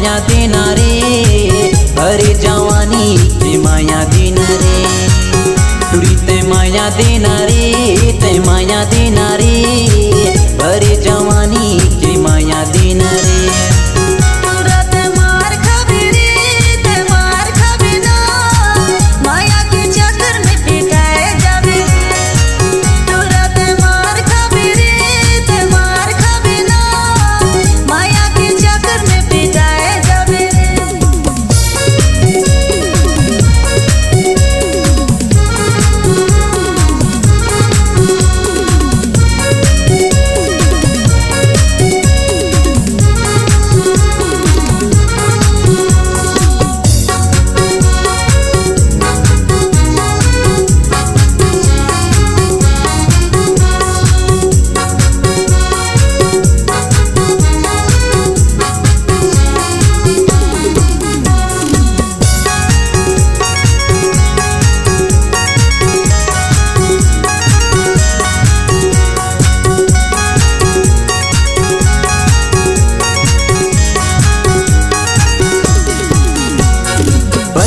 माया देना रे, अरे जवानी के माया देना रे। तुरी ते माया देना रे, ते माया देना रे, अरे जवानी के माया देना रे।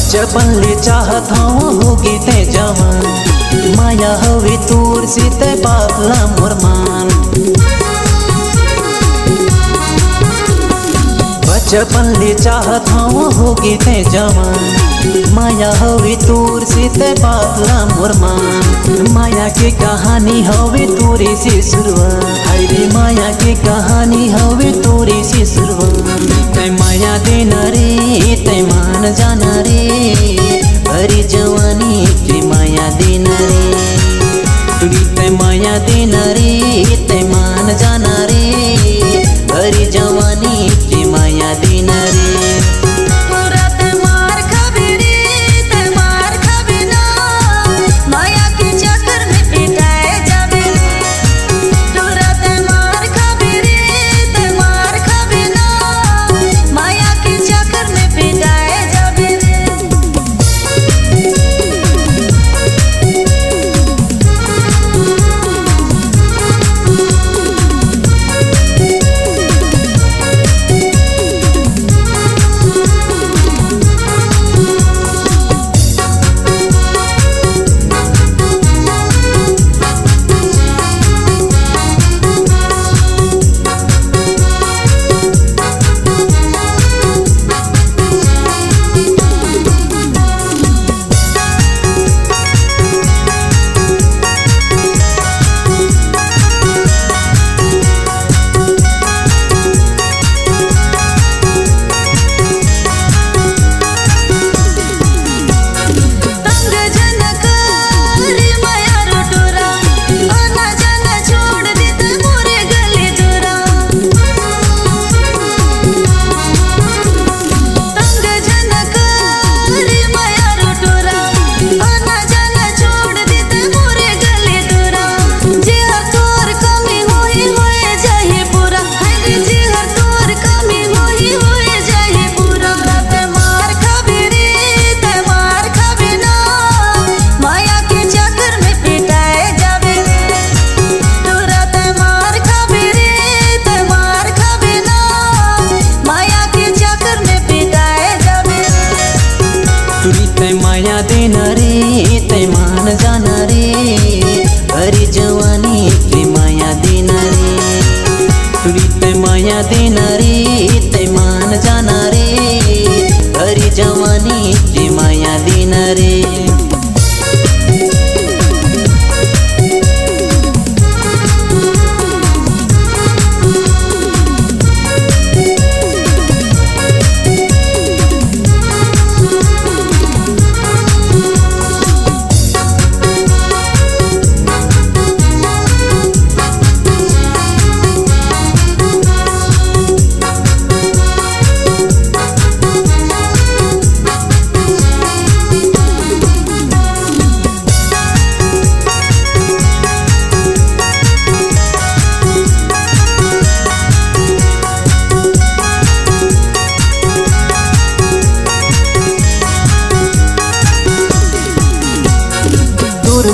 बचपन ले चाहत हूँ होगी ते जवान, माया हवे तोर से ते पागला मोर मान। बचपन ले चाहत हूँ होगी ते जवान, माया हवे तोर से ते पागला मोर मान। माया के कहानी हवे तोरे से शुरुआत, अरे माया के कहानी हवे तोरे से शुरुआत। ते माया देना रे, ते मान जाना रे, अरे जवानी के माया देना रे। तुरी ते माया देना रे, ते मान जाना रे, अरे जवानी के माया देना रे। माया देना रे, ते मान जाना रे, अरे जवानी के माया देना रे। तुरी ते माया देना रे, ते मान जाना रे, अरे जवानी के माया देना रे।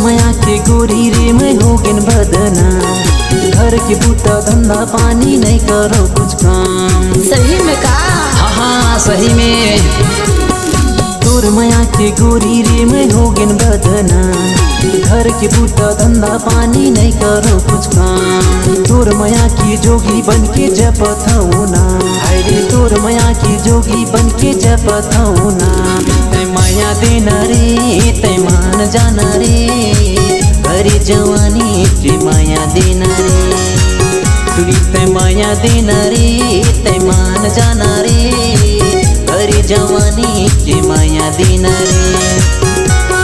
माया के गोरी रे मैं होगिन बदना, घर के बूटा धंधा पानी नहीं करो कुछ काम। सही में का हाँ हाँ सही में तोर माया के गोरी रे मैं हो गिन बदना घर के बूटा धंधा पानी नहीं करो कुछ काम तोर माया की जोगी बन के जपत हूँ ना अरे तोर माया की जोगी बन के जपत हूँ ना तै माया देना रे तै मान जाना रे हरी जवानी के माया देना रे तुरी तै माया देना रे तै मान जाना रे हरी जवानी के माया देना रे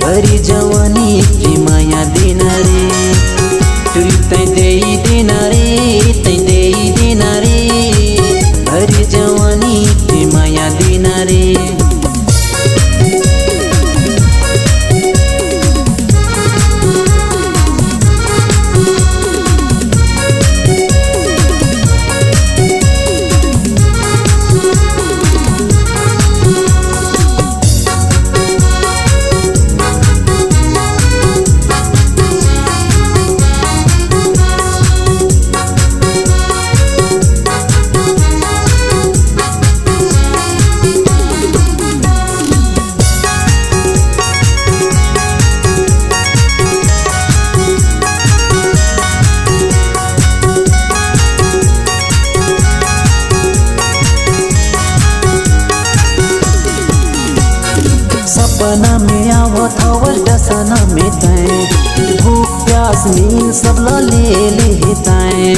हरी जवानी की माया देना रे तुरी तै देई देना रे तै देई देना रे हरी जवानी की माया देना रे सपना में आवत हवल दसना में तैं भूख प्यास नींद सब ले लेताएं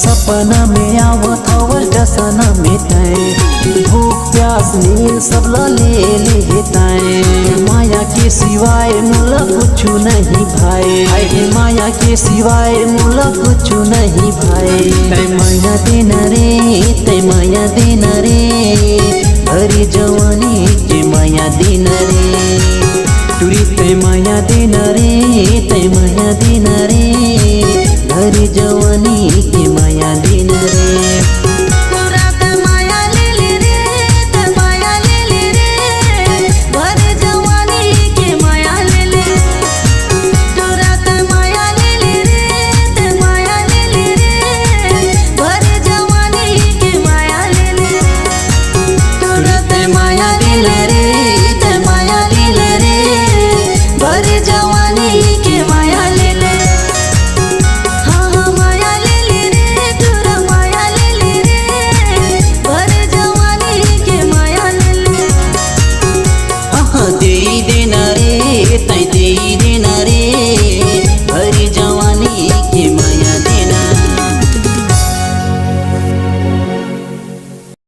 सपना में आवत हवल दसना में तैं भूख प्यास नींद सब ले लेताएं माया के सिवाय मुला कुछ नहीं भाई अरे माया के सिवाय मुला कुछ नहीं भाई तै माया देना रे तै माया देना रे हरी जवानी के माया देना रे तुरी तै माया देना रे तै माया देना रे हरी जवानी के माया देना रे